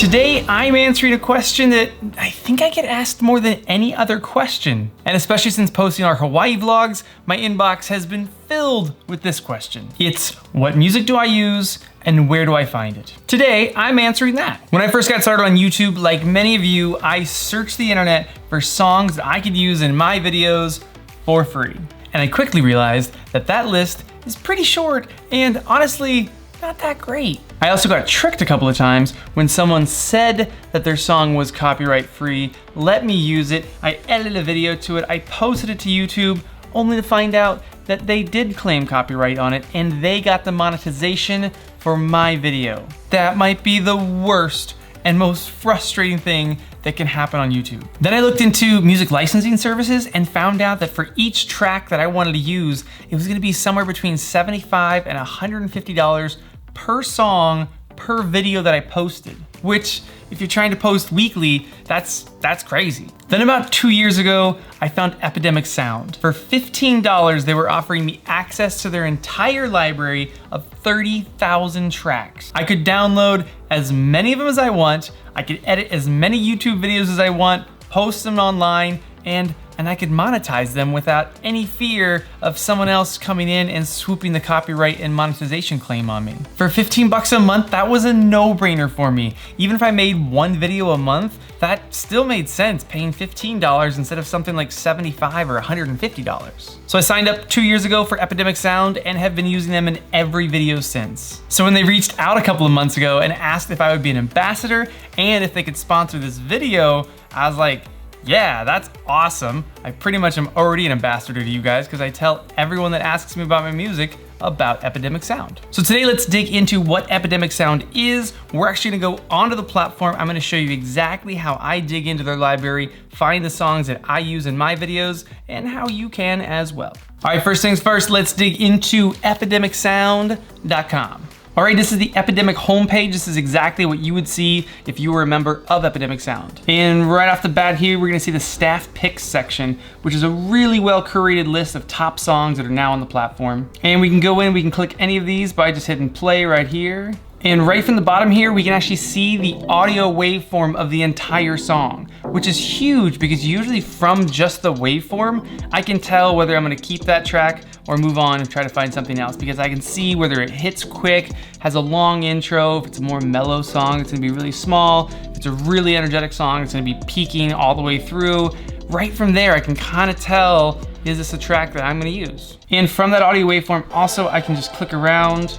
Today, I'm answering a question that I think I get asked more than any other question. And especially since posting our Hawaii vlogs, my inbox has been filled with this question. It's, what music do I use and where do I find it? Today, I'm answering that. When I first got started on YouTube, like many of you, I searched the internet for songs that I could use in my videos for free. And I quickly realized that that list is pretty short and honestly, not that great. I also got tricked a couple of times when someone said that their song was copyright free, let me use it, I edited a video to it, I posted it to YouTube, only to find out that they did claim copyright on it and they got the monetization for my video. That might be the worst and most frustrating thing that can happen on YouTube. Then I looked into music licensing services and found out that for each track that I wanted to use, it was gonna be somewhere between $75 and $150 per song per video that I posted, which if you're trying to post weekly, that's crazy. Then about 2 years ago, I found Epidemic Sound. For $15, they were offering me access to their entire library of 30,000 tracks. I could download as many of them as I want, I could edit as many YouTube videos as I want, post them online, and I could monetize them without any fear of someone else coming in and swooping the copyright and monetization claim on me. For 15 bucks a month, that was a no-brainer for me. Even if I made one video a month, that still made sense, paying $15 instead of something like $75 or $150. So I signed up 2 years ago for Epidemic Sound and have been using them in every video since. So when they reached out a couple of months ago and asked if I would be an ambassador and if they could sponsor this video, I was like, yeah, that's awesome. I pretty much am already an ambassador to you guys because I tell everyone that asks me about my music about Epidemic Sound. So today let's dig into what Epidemic Sound is. We're actually gonna go onto the platform. I'm gonna show you exactly how I dig into their library, find the songs that I use in my videos, and how you can as well. All right, first things first, let's dig into epidemicsound.com. All right, this is the Epidemic homepage. This is exactly what you would see if you were a member of Epidemic Sound. And right off the bat here, we're gonna see the staff picks section, which is a really well curated list of top songs that are now on the platform. And we can go in, we can click any of these by just hitting play right here. And right from the bottom here, we can actually see the audio waveform of the entire song, which is huge because usually from just the waveform, I can tell whether I'm gonna keep that track or move on and try to find something else because I can see whether it hits quick, has a long intro, if it's a more mellow song, it's gonna be really small. If it's a really energetic song, it's gonna be peaking all the way through. Right from there, I can kind of tell, is this a track that I'm gonna use? And from that audio waveform, also I can just click around,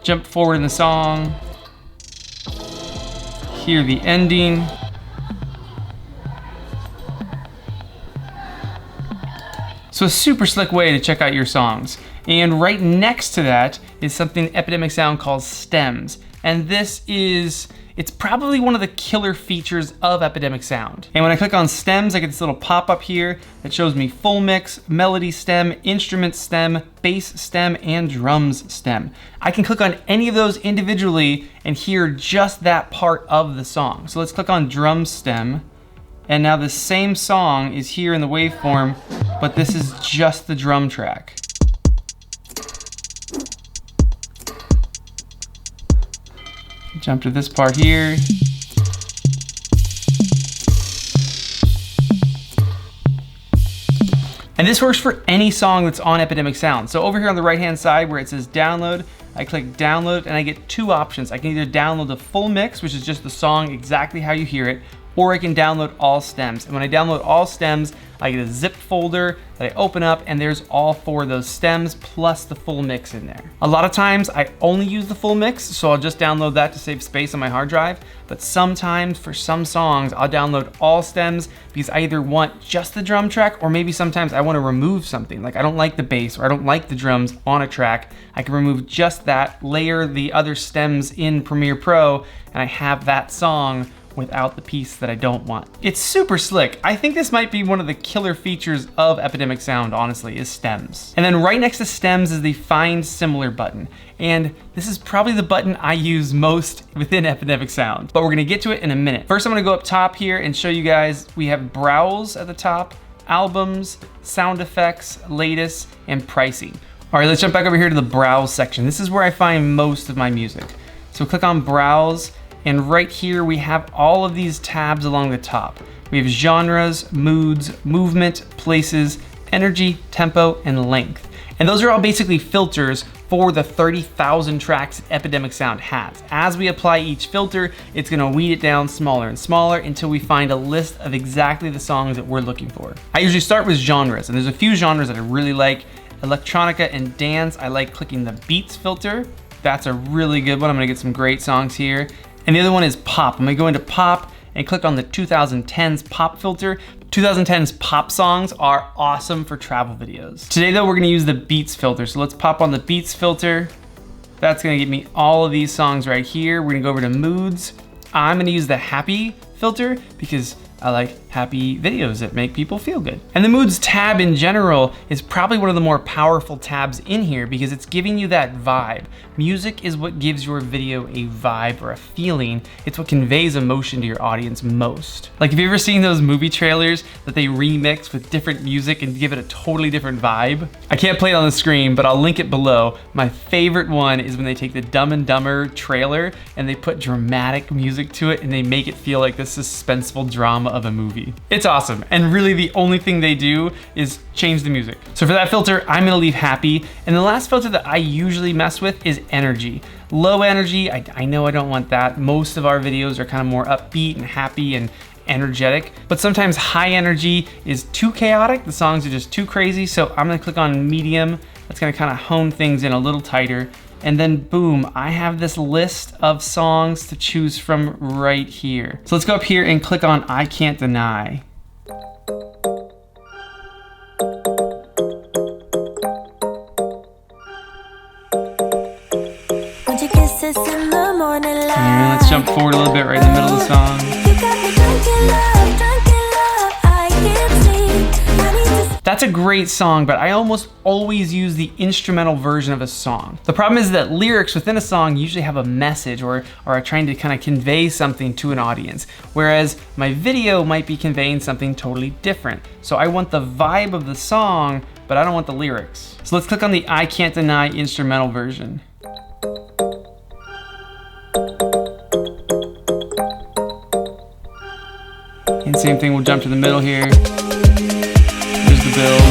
jump forward in the song, hear the ending. So a super slick way to check out your songs. And right next to that is something Epidemic Sound calls stems. And it's probably one of the killer features of Epidemic Sound. And when I click on stems, I get this little pop-up here that shows me full mix, melody stem, instrument stem, bass stem, and drums stem. I can click on any of those individually and hear just that part of the song. So let's click on drum stem. And now the same song is here in the waveform, but this is just the drum track. Jump to this part here. And this works for any song that's on Epidemic Sound. So over here on the right-hand side where it says download, I click download and I get two options. I can either download the full mix, which is just the song exactly how you hear it, or I can download all stems. And when I download all stems, I get a zipped folder that I open up and there's all four of those stems plus the full mix in there. A lot of times I only use the full mix, so I'll just download that to save space on my hard drive. But sometimes for some songs, I'll download all stems because I either want just the drum track or maybe sometimes I want to remove something. Like I don't like the bass or I don't like the drums on a track. I can remove just that, layer the other stems in Premiere Pro, and I have that song without the piece that I don't want. It's super slick. I think this might be one of the killer features of Epidemic Sound, honestly, is stems. And then right next to stems is the Find Similar button. And this is probably the button I use most within Epidemic Sound, but we're gonna get to it in a minute. First, I'm gonna go up top here and show you guys, we have browse at the top, albums, sound effects, latest, and pricing. All right, let's jump back over here to the browse section. This is where I find most of my music. So click on browse, And right here, we have all of these tabs along the top. We have genres, moods, movement, places, energy, tempo, and length. And those are all basically filters for the 30,000 tracks Epidemic Sound has. As we apply each filter, it's gonna weed it down smaller and smaller until we find a list of exactly the songs that we're looking for. I usually start with genres, and there's a few genres that I really like. Electronica and dance, I like clicking the beats filter. That's a really good one. I'm gonna get some great songs here. And the other one is pop. I'm gonna go into pop and click on the 2010s pop filter. 2010's pop songs are awesome for travel videos. Today though, we're gonna use the beats filter. So let's pop on the beats filter. That's gonna give me all of these songs right here. We're gonna go over to moods. I'm gonna use the happy filter because I like happy videos that make people feel good. And the moods tab in general is probably one of the more powerful tabs in here because it's giving you that vibe. Music is what gives your video a vibe or a feeling. It's what conveys emotion to your audience most. Like, have you ever seen those movie trailers that they remix with different music and give it a totally different vibe? I can't play it on the screen, but I'll link it below. My favorite one is when they take the Dumb and Dumber trailer and they put dramatic music to it and they make it feel like the suspenseful drama of a movie. It's awesome. And really the only thing they do is change the music. So for that filter, I'm gonna leave happy. And the last filter that I usually mess with is energy. Low energy, I know I don't want that. Most of our videos are kind of more upbeat and happy and energetic, but sometimes high energy is too chaotic. The songs are just too crazy. So I'm gonna click on medium. That's gonna kind of hone things in a little tighter. And then boom, I have this list of songs to choose from right here. So let's go up here and click on I Can't Deny. And let's jump forward a little bit right in the middle of the song. That's a great song, but I almost always use the instrumental version of a song. The problem is that lyrics within a song usually have a message or are trying to kind of convey something to an audience, whereas my video might be conveying something totally different. So I want the vibe of the song, but I don't want the lyrics. So let's click on the I Can't Deny instrumental version. And same thing, we'll jump to the middle here. The build.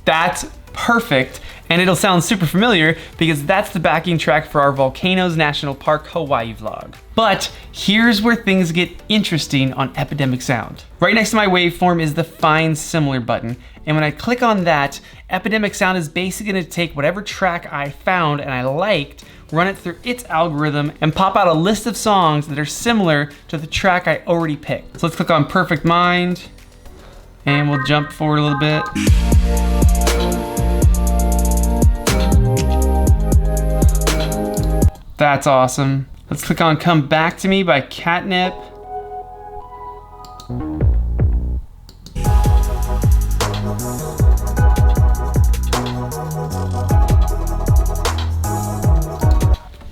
That's perfect, and it'll sound super familiar because that's the backing track for our Volcanoes National Park Hawaii vlog. But here's where things get interesting on Epidemic Sound. Right next to my waveform is the Find Similar button, and when I click on that, Epidemic Sound is basically gonna take whatever track I found and I liked, run it through its algorithm, and pop out a list of songs that are similar to the track I already picked. So let's click on Perfect Mind, and we'll jump forward a little bit. That's awesome. Let's click on Come Back to Me by Catnip.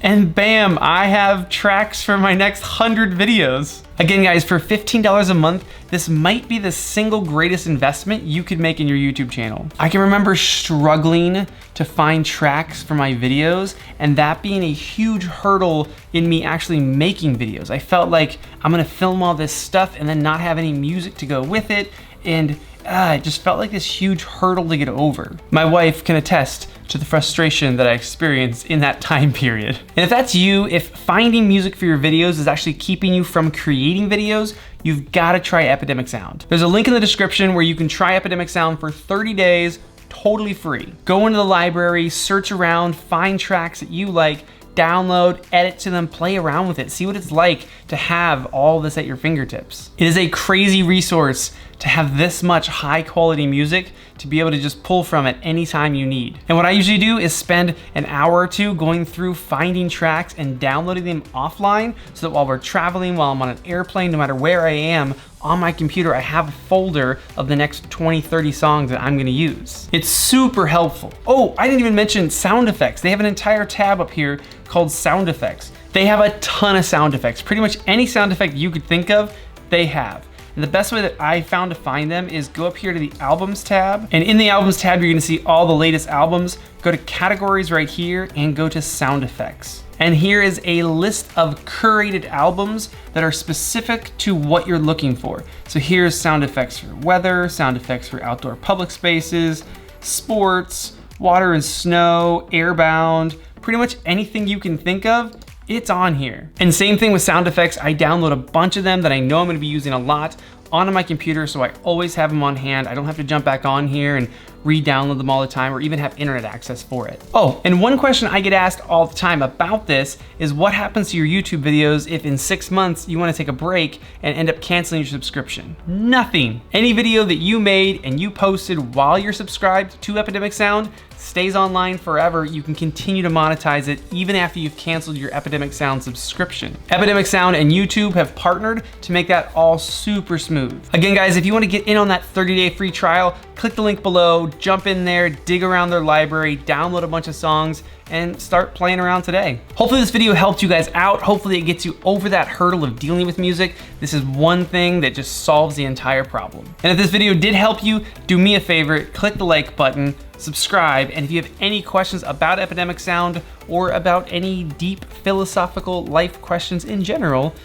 And bam, I have tracks for my next 100 videos. Again guys, for $15 a month, this might be the single greatest investment you could make in your YouTube channel. I can remember struggling to find tracks for my videos and that being a huge hurdle in me actually making videos. I felt like I'm gonna film all this stuff and then not have any music to go with it, and it just felt like this huge hurdle to get over. My wife can attest to the frustration that I experienced in that time period. And if that's you, if finding music for your videos is actually keeping you from creating videos, you've gotta try Epidemic Sound. There's a link in the description where you can try Epidemic Sound for 30 days, totally free. Go into the library, search around, find tracks that you like, download, edit to them, play around with it, see what it's like to have all this at your fingertips. It is a crazy resource to have this much high quality music to be able to just pull from at any time you need. And what I usually do is spend an hour or two going through finding tracks and downloading them offline so that while we're traveling, while I'm on an airplane, no matter where I am, on my computer, I have a folder of the next 20, 30 songs that I'm gonna use. It's super helpful. Oh, I didn't even mention sound effects. They have an entire tab up here called sound effects. They have a ton of sound effects. Pretty much any sound effect you could think of, they have. And the best way that I found to find them is go up here to the albums tab. And in the albums tab, you're gonna see all the latest albums. Go to categories right here and go to sound effects. And here is a list of curated albums that are specific to what you're looking for. So here's sound effects for weather, sound effects for outdoor public spaces, sports, water and snow, airbound, pretty much anything you can think of, it's on here. And same thing with sound effects. I download a bunch of them that I know I'm gonna be using a lot onto my computer, so I always have them on hand. I don't have to jump back on here and re-download them all the time or even have internet access for it. Oh, and one question I get asked all the time about this is what happens to your YouTube videos if in 6 months you want to take a break and end up canceling your subscription? Nothing. Any video that you made and you posted while you're subscribed to Epidemic Sound stays online forever. You can continue to monetize it even after you've canceled your Epidemic Sound subscription. Epidemic Sound and YouTube have partnered to make that all super smooth. Again, guys, if you want to get in on that 30-day free trial, click the link below, jump in there, dig around their library, download a bunch of songs, and start playing around today. Hopefully this video helped you guys out. Hopefully it gets you over that hurdle of dealing with music. This is one thing that just solves the entire problem. And if this video did help you, do me a favor, click the like button, subscribe, and if you have any questions about Epidemic Sound or about any deep philosophical life questions in general,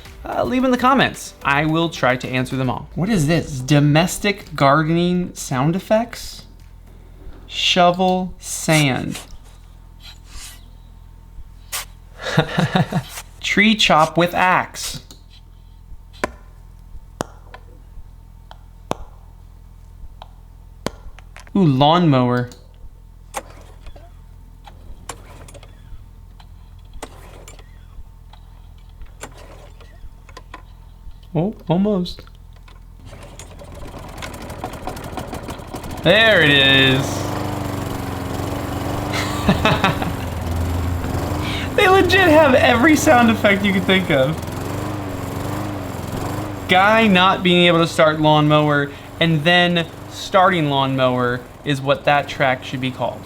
leave in the comments. I will try to answer them all. What is this? Domestic gardening sound effects? Shovel sand. Tree chop with axe. Ooh, lawnmower. Oh, almost. There it is. They legit have every sound effect you could think of. Guy not being able to start lawnmower and then starting lawnmower is what that track should be called.